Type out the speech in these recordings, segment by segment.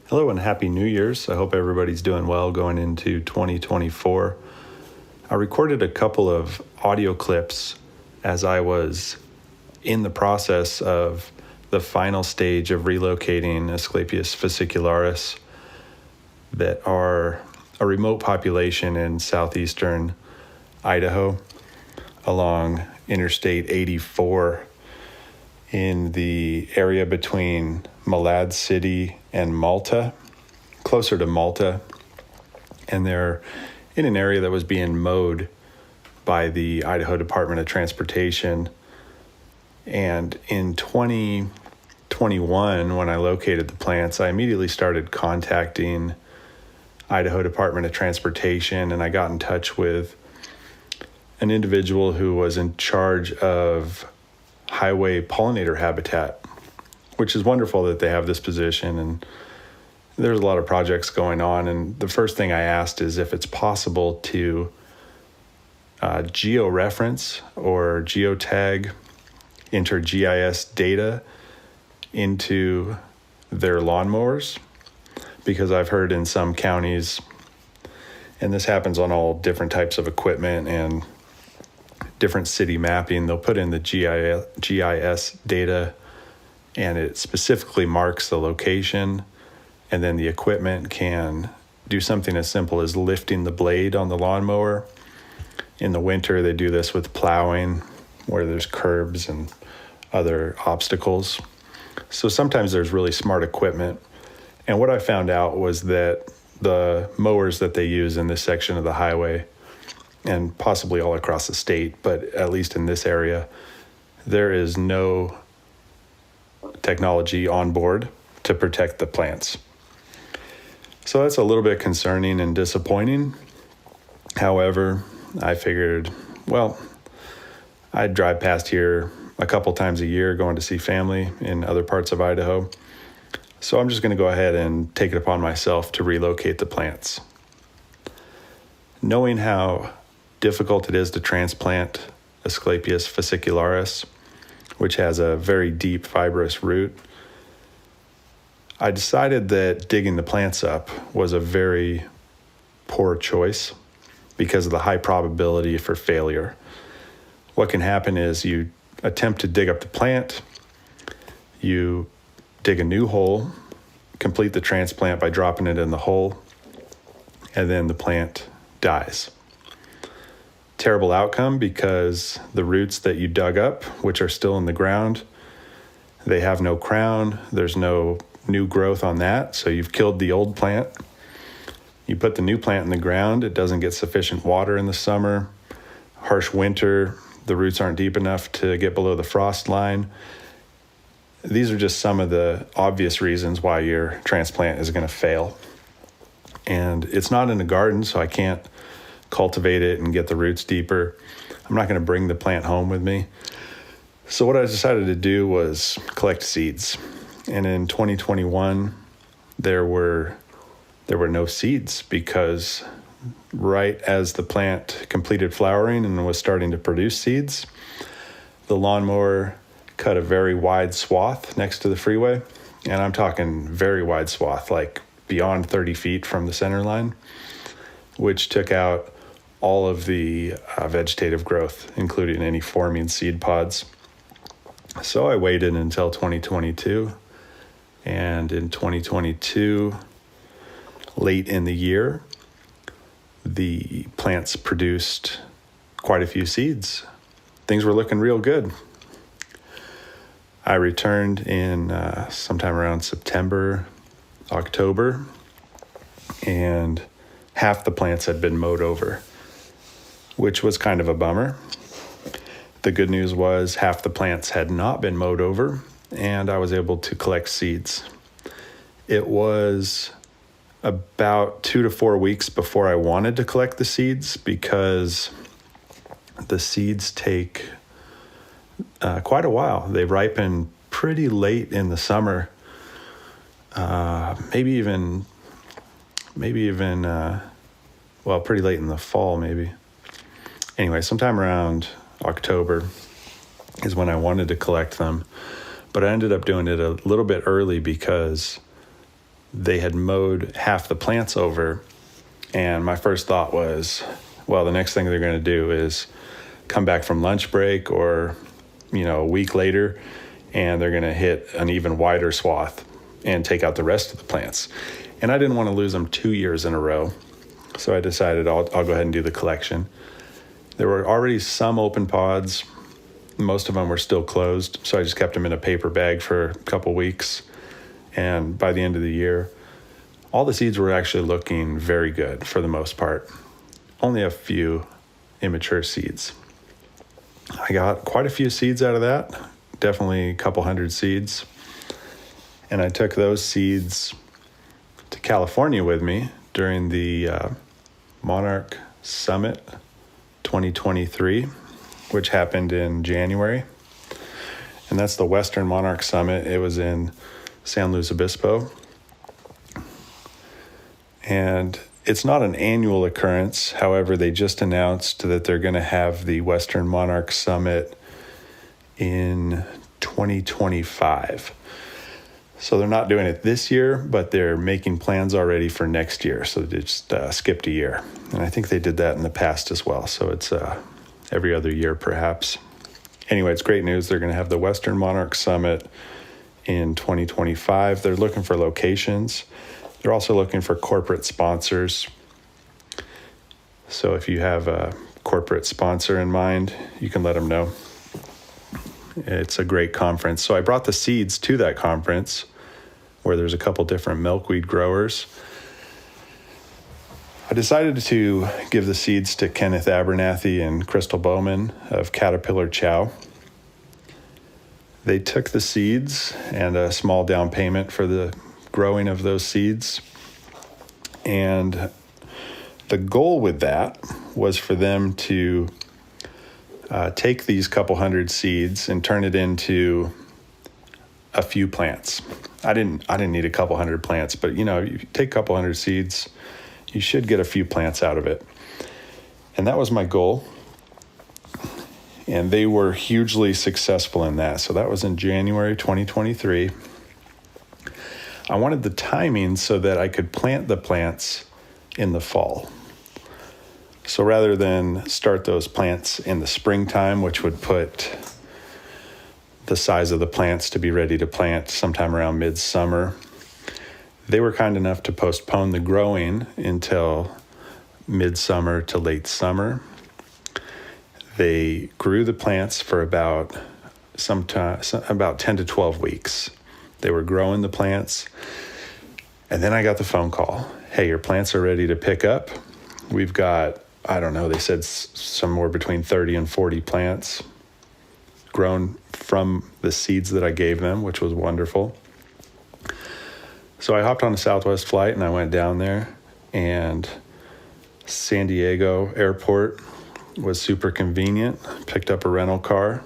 Hello and Happy New Year's. I hope everybody's doing well going into 2024. I recorded a couple of audio clips as I was in the process of the final stage of relocating Asclepias fascicularis that are a remote population in southeastern Idaho along Interstate 84 in the area between Malad City and Malta, closer to Malta. And they're in an area that was being mowed by the Idaho Department of Transportation. And in 2021, when I located the plants, I immediately started contacting Idaho Department of Transportation, and I got in touch with an individual who was in charge of highway pollinator habitat, which is wonderful that they have this position, and there's a lot of projects going on. And the first thing I asked is if it's possible to georeference or geotag, enter GIS data into their lawnmowers, because I've heard in some counties, and this happens on all different types of equipment and different city mapping, they'll put in the GIS data and it specifically marks the location, and then the equipment can do something as simple as lifting the blade on the lawnmower. In the winter, they do this with plowing where there's curbs and other obstacles. So sometimes there's really smart equipment. And what I found out was that the mowers that they use in this section of the highway, and possibly all across the state, but at least in this area, there is no technology on board to protect the plants. So that's a little bit concerning and disappointing. However, I figured, well, I'd drive past here a couple times a year going to see family in other parts of Idaho. So I'm just going to go ahead and take it upon myself to relocate the plants. Knowing how difficult it is to transplant Asclepias fascicularis, which has a very deep fibrous root, I decided that digging the plants up was a very poor choice because of the high probability for failure. What can happen is you attempt to dig up the plant, you dig a new hole, complete the transplant by dropping it in the hole, and then the plant dies. Terrible outcome because the roots that you dug up, which are still in the ground, they have no crown, there's no new growth on that, so you've killed the old plant. You put the new plant in the ground, it doesn't get sufficient water in the summer, harsh winter, the roots aren't deep enough to get below the frost line. These are just some of the obvious reasons why your transplant is going to fail. And it's not in a garden, so I can't cultivate it and get the roots deeper. I'm not going to bring the plant home with me. So what I decided to do was collect seeds. And in 2021, there were no seeds because right as the plant completed flowering and was starting to produce seeds, the lawnmower cut a very wide swath next to the freeway. And I'm talking very wide swath, like beyond 30 feet from the center line, which took out all of the vegetative growth, including any forming seed pods. So I waited until 2022. And in 2022, late in the year, the plants produced quite a few seeds. Things were looking real good. I returned in sometime around September, October, and half the plants had been mowed over, which was kind of a bummer. The good news was half the plants had not been mowed over, and I was able to collect seeds. It was about 2 to 4 weeks before I wanted to collect the seeds because the seeds take quite a while. They ripen pretty late in the summer, maybe even pretty late in the fall, maybe. Anyway, sometime around October is when I wanted to collect them, but I ended up doing it a little bit early because they had mowed half the plants over. And my first thought was, well, the next thing they're going to do is come back from lunch break or, a week later, and they're going to hit an even wider swath and take out the rest of the plants. And I didn't want to lose them 2 years in a row. So I decided I'll go ahead and do the collection. There were already some open pods. Most of them were still closed. So I just kept them in a paper bag for a couple weeks. And by the end of the year, all the seeds were actually looking very good for the most part. Only a few immature seeds. I got quite a few seeds out of that, definitely a couple hundred seeds. And I took those seeds to California with me during the Monarch Summit 2023, which happened in January. And that's the Western Monarch Summit. It was in San Luis Obispo. And it's not an annual occurrence. However, they just announced that they're going to have the Western Monarch Summit in 2025. So they're not doing it this year, but they're making plans already for next year. So they just skipped a year. And I think they did that in the past as well. So it's every other year, perhaps. Anyway, it's great news. They're going to have the Western Monarch Summit in 2025. They're looking for locations. They're also looking for corporate sponsors. So if you have a corporate sponsor in mind, you can let them know. It's a great conference. So I brought the seeds to that conference where there's a couple different milkweed growers. I decided to give the seeds to Kenneth Abernathy and Crystal Bowman of Caterpillar Chow. They took the seeds and a small down payment for the growing of those seeds. And the goal with that was for them to take these couple hundred seeds and turn it into a few plants. I didn't need a couple hundred plants, but you take a couple hundred seeds, you should get a few plants out of it. And that was my goal. And they were hugely successful in that. So that was in January 2023. I wanted the timing so that I could plant the plants in the fall. So rather than start those plants in the springtime, which would put the size of the plants to be ready to plant sometime around midsummer, they were kind enough to postpone the growing until midsummer to late summer. They grew the plants for about 10 to 12 weeks. They were growing the plants. And then I got the phone call. Hey, your plants are ready to pick up. We've got, they said somewhere between 30 and 40 plants grown from the seeds that I gave them, which was wonderful. So I hopped on a Southwest flight and I went down there, and San Diego airport was super convenient. Picked up a rental car.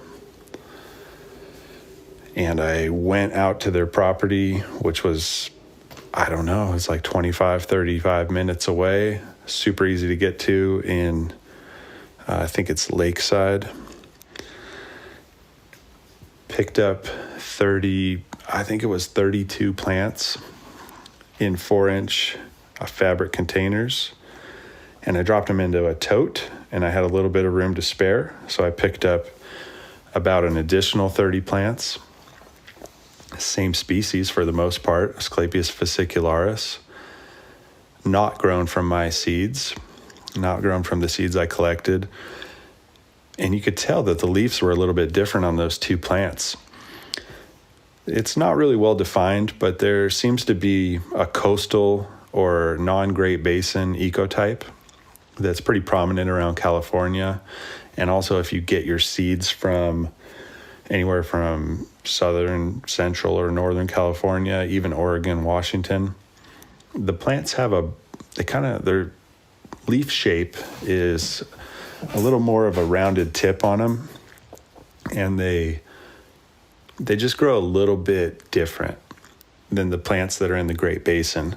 And I went out to their property, which was, it's like 25, 35 minutes away. Super easy to get to in, I think it's Lakeside. Picked up 32 plants in 4-inch fabric containers. And I dropped them into a tote, and I had a little bit of room to spare. So I picked up about an additional 30 plants. Same species for the most part, Asclepias fascicularis, not grown from my seeds, not grown from the seeds I collected. And you could tell that the leaves were a little bit different on those two plants. It's not really well defined, but there seems to be a coastal or non-Great Basin ecotype that's pretty prominent around California. And also if you get your seeds from anywhere from southern, central, or northern California, even Oregon, Washington, the plants have their leaf shape is a little more of a rounded tip on them, and they just grow a little bit different than the plants that are in the Great Basin.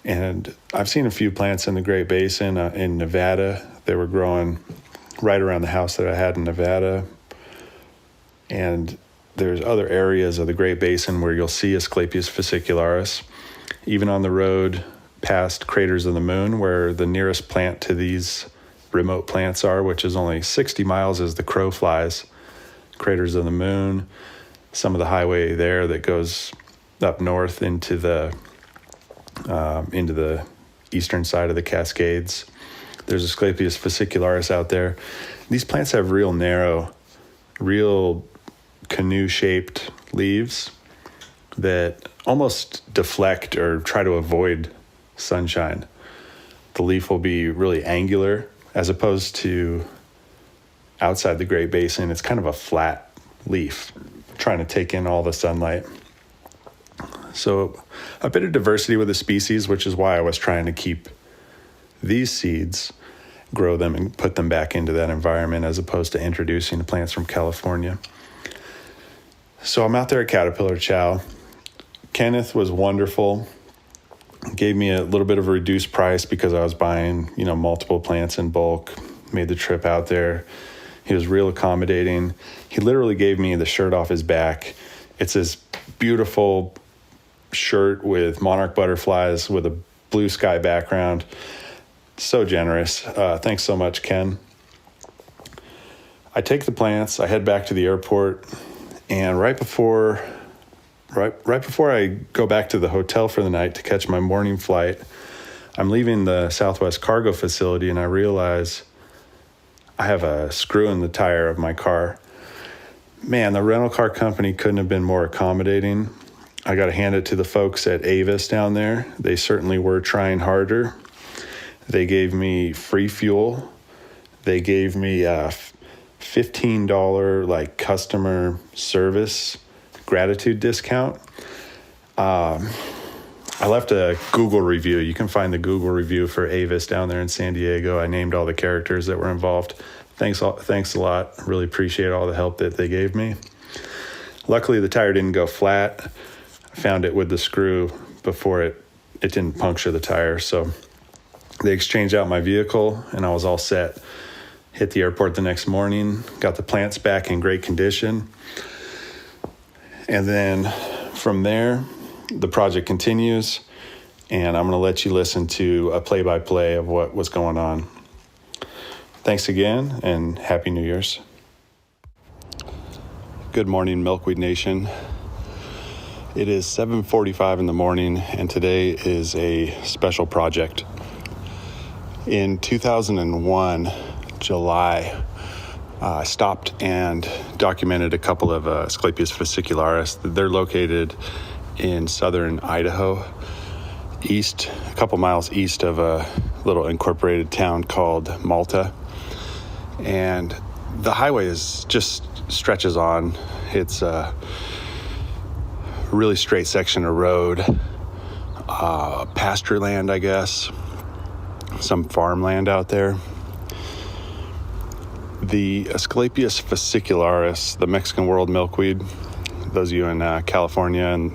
And I've seen a few plants in the Great Basin in Nevada. They were growing right around the house that I had in Nevada. And there's other areas of the Great Basin where you'll see Asclepias fascicularis, even on the road past Craters of the Moon, where the nearest plant to these remote plants are, which is only 60 miles as the crow flies. Craters of the Moon, some of the highway there that goes up north into the eastern side of the Cascades. There's Asclepias fascicularis out there. These plants have real narrow, real canoe-shaped leaves that almost deflect or try to avoid sunshine. The leaf will be really angular as opposed to outside the Great Basin. It's kind of a flat leaf trying to take in all the sunlight. So a bit of diversity with the species, which is why I was trying to keep these seeds, grow them and put them back into that environment as opposed to introducing the plants from California. So I'm out there at Caterpillar Chow. Kenneth was wonderful. Gave me a little bit of a reduced price because I was buying, multiple plants in bulk. Made the trip out there. He was real accommodating. He literally gave me the shirt off his back. It's this beautiful shirt with monarch butterflies with a blue sky background. So generous. Thanks so much, Ken. I take the plants. I head back to the airport. And right before I go back to the hotel for the night to catch my morning flight, I'm leaving the Southwest cargo facility and I realize I have a screw in the tire of my car. Man, the rental car company couldn't have been more accommodating. I got to hand it to the folks at Avis down there. They certainly were trying harder. They gave me free fuel. They gave me a $15 customer service gratitude discount. I left a Google review. You can find the Google review for Avis down there in San Diego. I named all the characters that were involved. Thanks a lot. Really appreciate all the help that they gave me. Luckily, the tire didn't go flat. I found it with the screw before it didn't puncture the tire. So they exchanged out my vehicle and I was all set. Hit the airport the next morning, got the plants back in great condition. And then from there, the project continues, and I'm going to let you listen to a play-by-play of what was going on. Thanks again, and Happy New Year's. Good morning, Milkweed Nation. It is 7:45 in the morning, and today is a special project. In 2001, July, I stopped and documented a couple of Asclepias fascicularis. They're located in southern Idaho, a couple miles east of a little incorporated town called Malta. And the highway just stretches on. It's a really straight section of road, pasture land, I guess, some farmland out there. The Asclepias fascicularis, the Mexican world milkweed, those of you in California and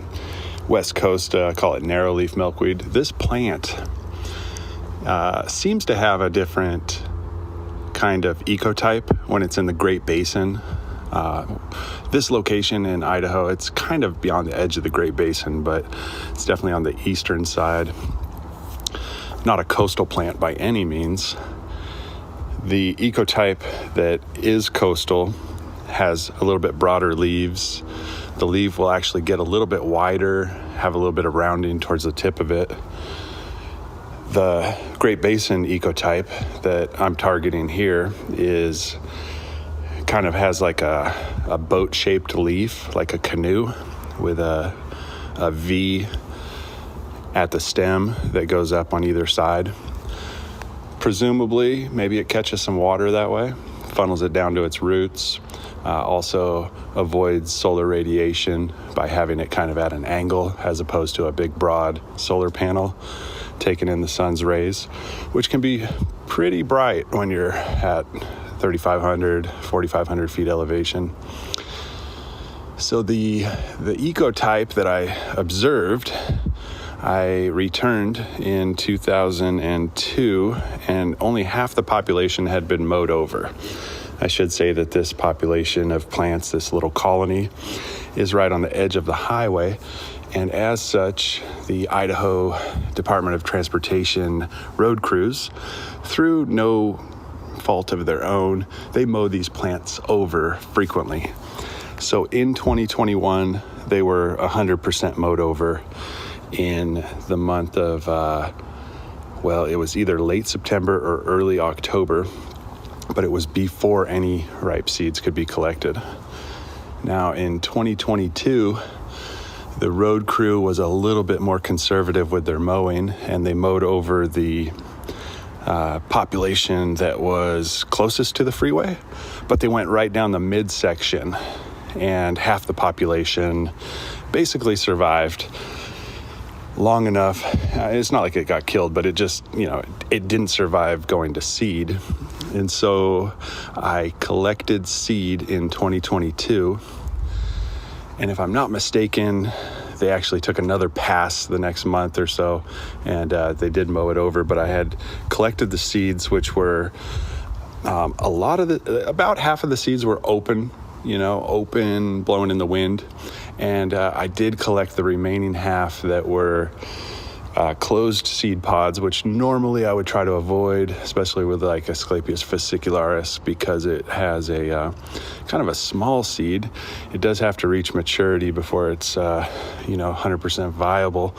West Coast call it narrow-leaf milkweed. This plant seems to have a different kind of ecotype when it's in the Great Basin. This location in Idaho, it's kind of beyond the edge of the Great Basin, but it's definitely on the eastern side. Not a coastal plant by any means. The ecotype that is coastal has a little bit broader leaves. The leaf will actually get a little bit wider, have a little bit of rounding towards the tip of it. The Great Basin ecotype that I'm targeting here kind of has like a boat-shaped leaf, like a canoe with a V at the stem that goes up on either side. Presumably, maybe it catches some water that way, funnels it down to its roots, also avoids solar radiation by having it kind of at an angle as opposed to a big broad solar panel taking in the sun's rays, which can be pretty bright when you're at 3,500, 4,500 feet elevation. So the ecotype that I observed, I returned in 2002, and only half the population had been mowed over. I should say that this population of plants, this little colony, is right on the edge of the highway. And as such, the Idaho Department of Transportation road crews, through no fault of their own, they mow these plants over frequently. So in 2021, they were 100% mowed over in the month of, it was either late September or early October, but it was before any ripe seeds could be collected. Now in 2022, the road crew was a little bit more conservative with their mowing, and they mowed over the population that was closest to the freeway, but they went right down the midsection, and half the population basically survived long enough. It's not like it got killed, but it just, it didn't survive going to seed. And so I collected seed in 2022. And if I'm not mistaken, they actually took another pass the next month or so, and they did mow it over. But I had collected the seeds, which were about half of the seeds were open, blowing in the wind. And I did collect the remaining half that were closed seed pods, which normally I would try to avoid, especially with like Asclepias fascicularis, because it has a kind of a small seed. It does have to reach maturity before it's 100% viable.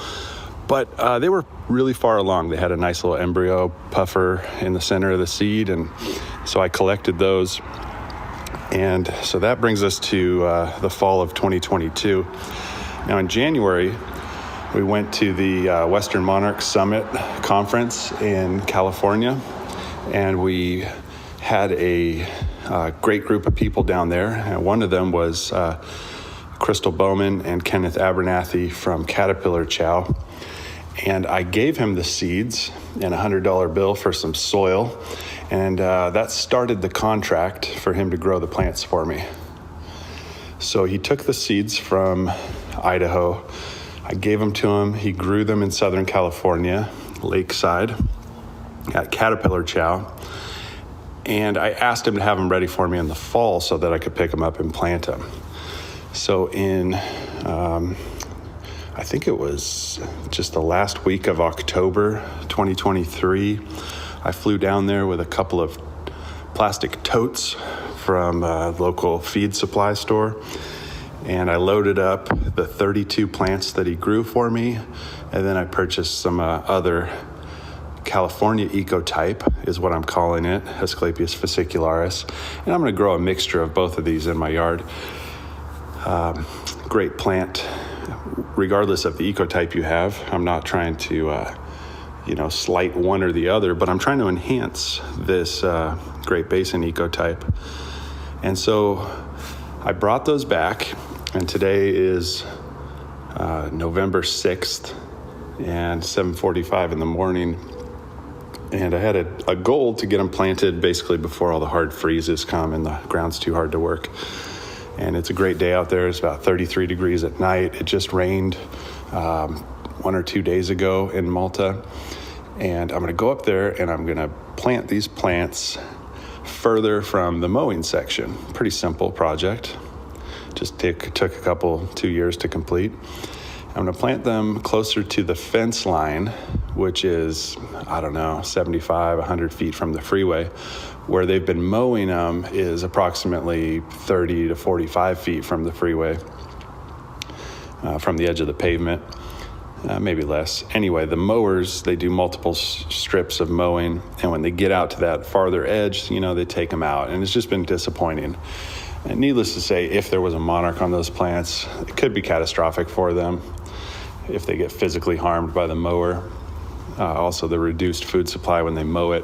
But they were really far along. They had a nice little embryo puffer in the center of the seed, and so I collected those. And so that brings us to the fall of 2022. Now in January, we went to the Western Monarch Summit conference in California, and we had a great group of people down there. And one of them was Crystal Bowman and Kenneth Abernathy from Caterpillar Chow. And I gave him the seeds and a $100 bill for some soil. And that started the contract for him to grow the plants for me. So he took the seeds from Idaho. I gave them to him. He grew them in Southern California, Lakeside, at Caterpillar Chow. And I asked him to have them ready for me in the fall so that I could pick them up and plant them. So in, I think it was just the last week of October 2023, I flew down there with a couple of plastic totes from a local feed supply store. And I loaded up the 32 plants that he grew for me. And then I purchased some other California ecotype, is what I'm calling it, Asclepias fascicularis. And I'm going to grow a mixture of both of these in my yard. Great plant, regardless of the ecotype you have. I'm not trying to, slight one or the other, but I'm trying to enhance this Great Basin ecotype. And so I brought those back. And today is November 6th and 7:45 in the morning. And I had a goal to get them planted basically before all the hard freezes come and the ground's too hard to work. And it's a great day out there. It's about 33 degrees at night. It just rained 1 or 2 days ago in Malta. And I'm going to go up there and I'm going to plant these plants further from the mowing section. Pretty simple project. Just took a couple, 2 years to complete. I'm going to plant them closer to the fence line, which is, 75, 100 feet from the freeway. Where they've been mowing them is approximately 30 to 45 feet from the freeway, from the edge of the pavement, maybe less. Anyway, the mowers, they do multiple strips of mowing, and when they get out to that farther edge, they take them out, and it's just been disappointing. And needless to say, if there was a monarch on those plants, it could be catastrophic for them if they get physically harmed by the mower. Also, the reduced food supply when they mow it.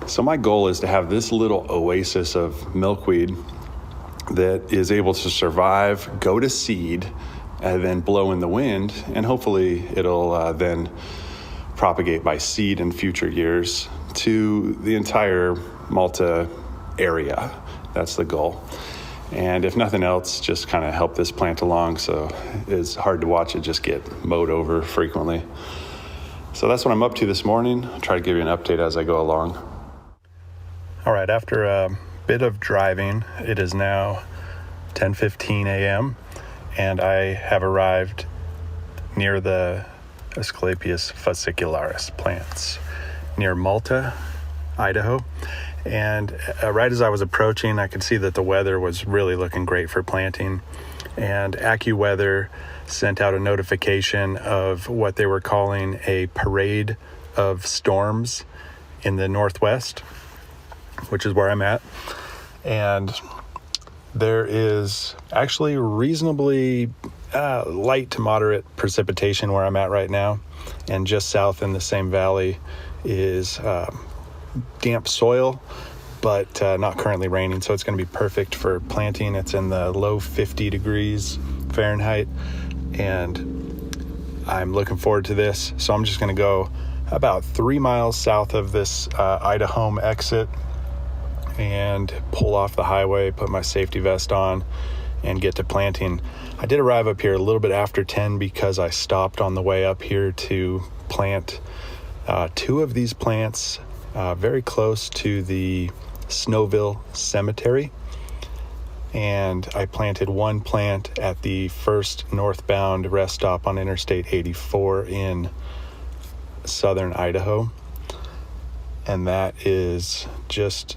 So my goal is to have this little oasis of milkweed that is able to survive, go to seed, and then blow in the wind, and hopefully it'll then propagate by seed in future years to the entire Malta area. That's the goal. And if nothing else, just kind of help this plant along so it's hard to watch it just get mowed over frequently. So that's what I'm up to this morning. I'll try to give you an update as I go along. All right, after bit of driving. It is now 10:15 a.m. and I have arrived near the Asclepias fascicularis plants near Malta, Idaho. And right as I was approaching, I could see that the weather was really looking great for planting. And AccuWeather sent out a notification of what they were calling a parade of storms in the northwest, which is where I'm at. And there is actually reasonably light to moderate precipitation where I'm at right now. And just south in the same valley is damp soil, but not currently raining. So it's going to be perfect for planting. It's in the low 50 degrees Fahrenheit. And I'm looking forward to this. So I'm just going to go about 3 miles south of this Idaho exit and pull off the highway, put my safety vest on, and get to planting. I did arrive up here a little bit after 10 because I stopped on the way up here to plant 2 of these plants very close to the Snowville Cemetery. And I planted 1 plant at the first northbound rest stop on Interstate 84 in southern Idaho. And that is just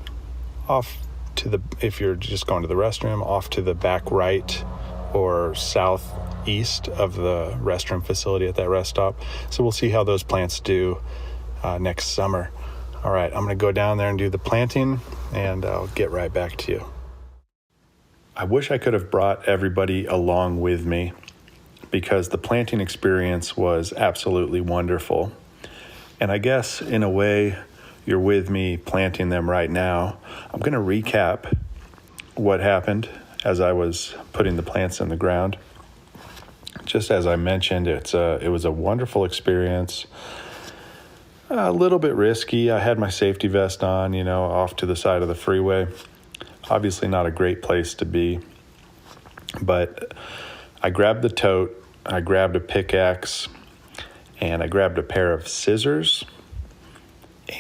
off to the, if you're just going to the restroom, off to the back right or southeast of the restroom facility at that rest stop. So we'll see how those plants do next summer. All right, I'm going to go down there and do the planting, and I'll get right back to you. I wish I could have brought everybody along with me because the planting experience was absolutely wonderful. And I guess in a way, you're with me planting them right now. I'm going to recap what happened as I was putting the plants in the ground. Just as I mentioned, it was a wonderful experience. A little bit risky. I had my safety vest on, off to the side of the freeway. Obviously not a great place to be. But I grabbed the tote, I grabbed a pickaxe, and I grabbed a pair of scissors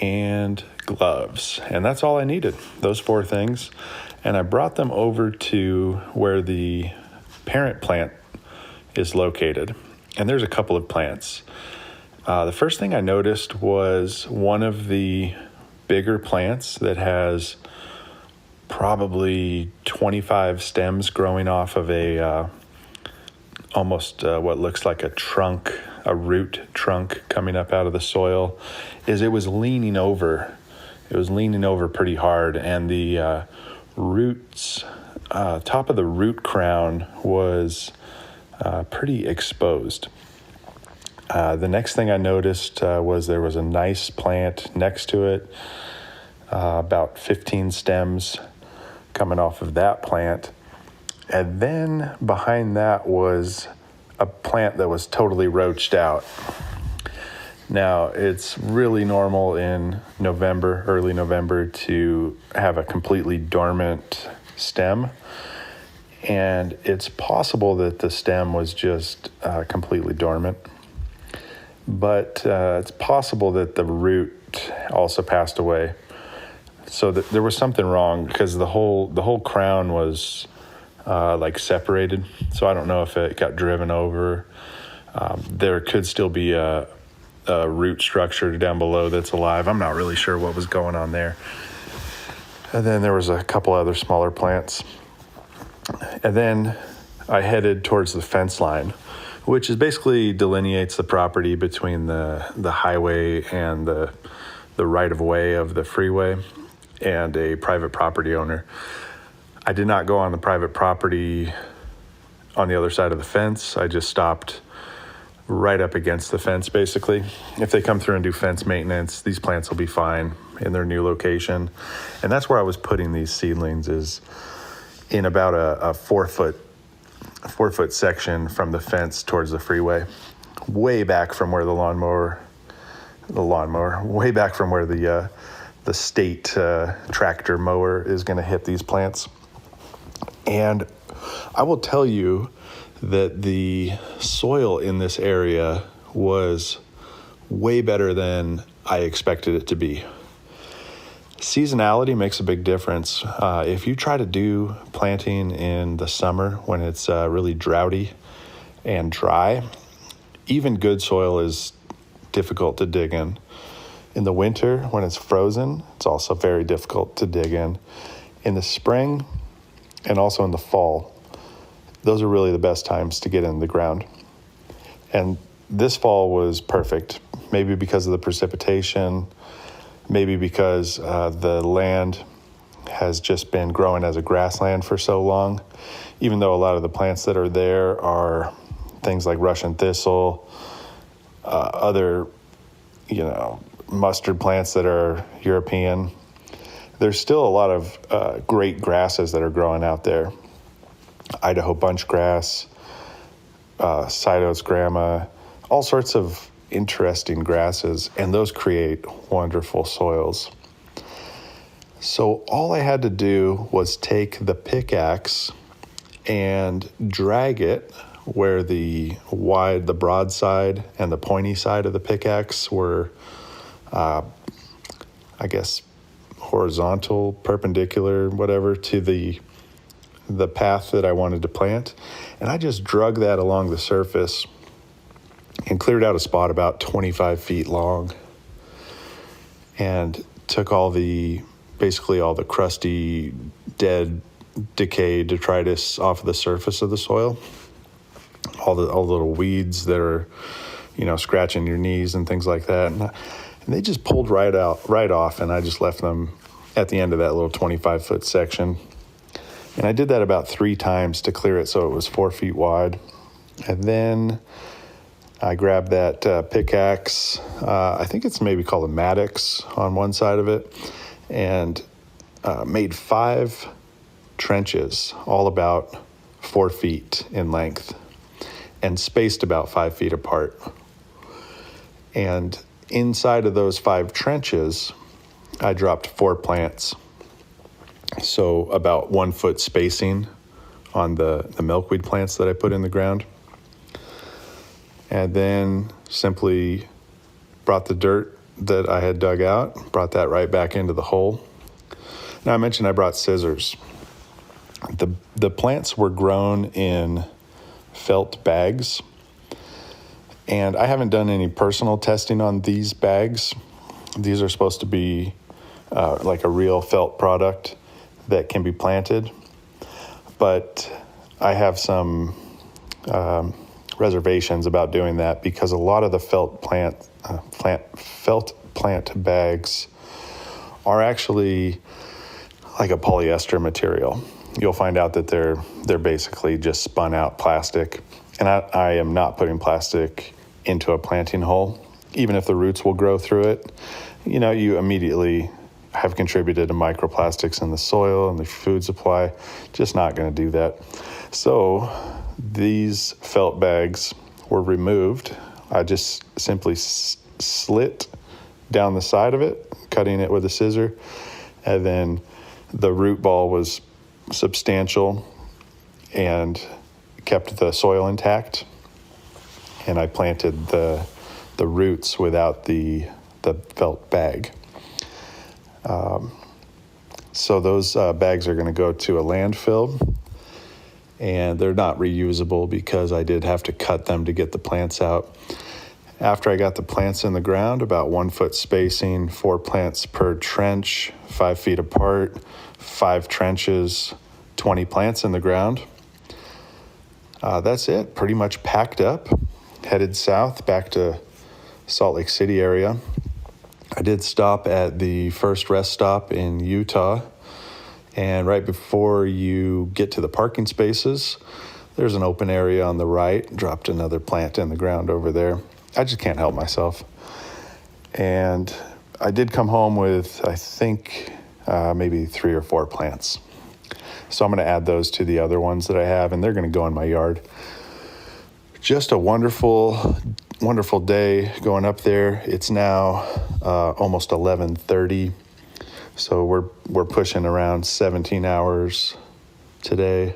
and gloves. And that's all I needed, those 4 things. And I brought them over to where the parent plant is located. And there's a couple of plants. The first thing I noticed was one of the bigger plants that has probably 25 stems growing off of a almost what looks like a root trunk coming up out of the soil. It was leaning over. It was leaning over pretty hard, and the roots, top of the root crown was pretty exposed. The next thing I noticed was there was a nice plant next to it, about 15 stems coming off of that plant. And then behind that was a plant that was totally roached out. Now, it's really normal in November, early November, to have a completely dormant stem. And it's possible that the stem was just completely dormant. But it's possible that the root also passed away. So there was something wrong because the whole crown was separated. So I don't know if it got driven over. There could still be a root structure down below that's alive. I'm not really sure what was going on there. And then there was a couple other smaller plants. And then I headed towards the fence line, which is basically delineates the property between the highway and the right-of-way of the freeway and a private property owner. I did not go on the private property on the other side of the fence. I just stopped right up against the fence, basically. If they come through and do fence maintenance, these plants will be fine in their new location. And that's where I was putting these seedlings, is in about a 4-foot section from the fence towards the freeway, way back from where way back from where the state tractor mower is going to hit these plants. And I will tell you that the soil in this area was way better than I expected it to be. Seasonality makes a big difference. If you try to do planting in the summer when it's really droughty and dry, even good soil is difficult to dig in. In the winter, when it's frozen, it's also very difficult to dig in. In the spring and also in the fall, those are really the best times to get in the ground. And this fall was perfect, maybe because of the precipitation, maybe because the land has just been growing as a grassland for so long, even though a lot of the plants that are there are things like Russian thistle, other, mustard plants that are European. There's still a lot of great grasses that are growing out there. Idaho bunchgrass, cytosgrama, all sorts of interesting grasses, and those create wonderful soils. So all I had to do was take the pickaxe and drag it where the broad side and the pointy side of the pickaxe were, horizontal, perpendicular, whatever, to the path that I wanted to plant. And I just drug that along the surface and cleared out a spot about 25 feet long and took basically all the crusty, dead, decayed detritus off of the surface of the soil, all the little weeds that are, scratching your knees and things like that. And they just pulled right off, and I just left them at the end of that little 25-foot section. And I did that about 3 times to clear it so it was 4 feet wide. And then I grabbed that pickaxe, I think it's maybe called a mattocks on one side of it, and made 5 trenches, all about 4 feet in length and spaced about 5 feet apart. And inside of those 5 trenches, I dropped 4 plants. So about 1 foot spacing on the milkweed plants that I put in the ground. And then simply brought the dirt that I had dug out, brought that right back into the hole. Now I mentioned I brought scissors. The plants were grown in felt bags, and I haven't done any personal testing on these bags. These are supposed to be like a real felt product that can be planted, but I have some reservations about doing that because a lot of the felt plant bags are actually like a polyester material. You'll find out that they're basically just spun out plastic, and I am not putting plastic into a planting hole, even if the roots will grow through it. You immediately have contributed to microplastics in the soil and the food supply. Just not going to do that. So these felt bags were removed. I just simply slit down the side of it, cutting it with a scissor, and then the root ball was substantial and kept the soil intact, and I planted the roots without the felt bag. So those bags are going to go to a landfill, and they're not reusable because I did have to cut them to get the plants out. After I got the plants in the ground, about 1 foot spacing, 4 plants per trench, 5 feet apart, 5 trenches, 20 plants in the ground. That's it, pretty much packed up, headed south back to Salt Lake City area. I did stop at the first rest stop in Utah, and right before you get to the parking spaces, there's an open area on the right. Dropped another plant in the ground over there. I just can't help myself. And I did come home with, I think, maybe 3 or 4 plants. So I'm going to add those to the other ones that I have, and they're going to go in my yard. Just a wonderful, wonderful day going up there. It's now almost 11:30, so we're pushing around 17 hours today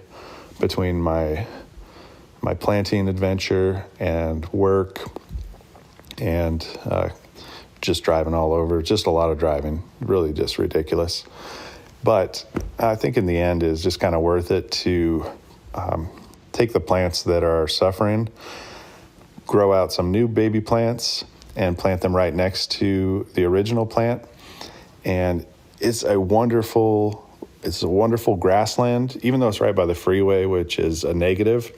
between my planting adventure and work and just driving all over, just a lot of driving, really just ridiculous. But I think in the end is just kind of worth it to take the plants that are suffering, grow out some new baby plants, and plant them right next to the original plant. And it's a wonderful grassland, even though it's right by the freeway, which is a negative.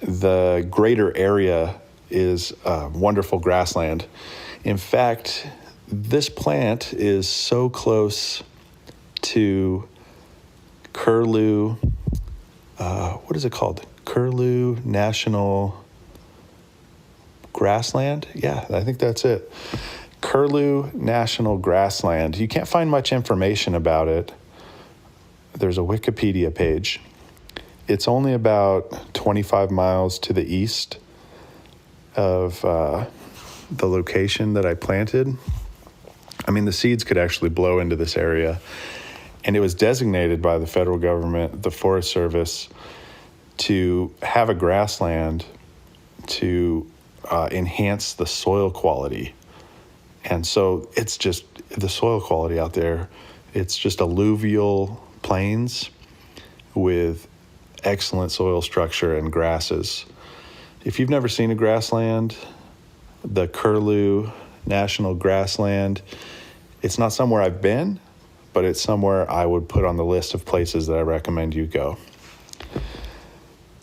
The greater area is wonderful grassland. In fact, this plant is so close to Curlew, what is it called? Curlew National Grassland? Yeah, I think that's it. Curlew National Grassland. You can't find much information about it. There's a Wikipedia page. It's only about 25 miles to the east of the location that I planted. I mean, the seeds could actually blow into this area. And it was designated by the federal government, the Forest Service, to have a grassland to enhance the soil quality. And so it's just the soil quality out there. It's just alluvial plains with excellent soil structure and grasses. If you've never seen a grassland, the Curlew National Grassland, it's not somewhere I've been, but it's somewhere I would put on the list of places that I recommend you go.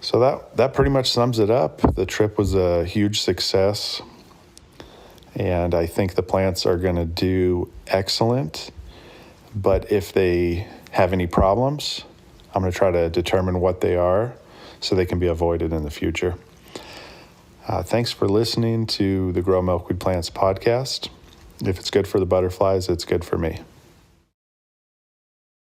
So that pretty much sums it up. The trip was a huge success, and I think the plants are going to do excellent. But if they have any problems, I'm going to try to determine what they are so they can be avoided in the future. Thanks for listening to the Grow Milkweed Plants podcast. If it's good for the butterflies, it's good for me.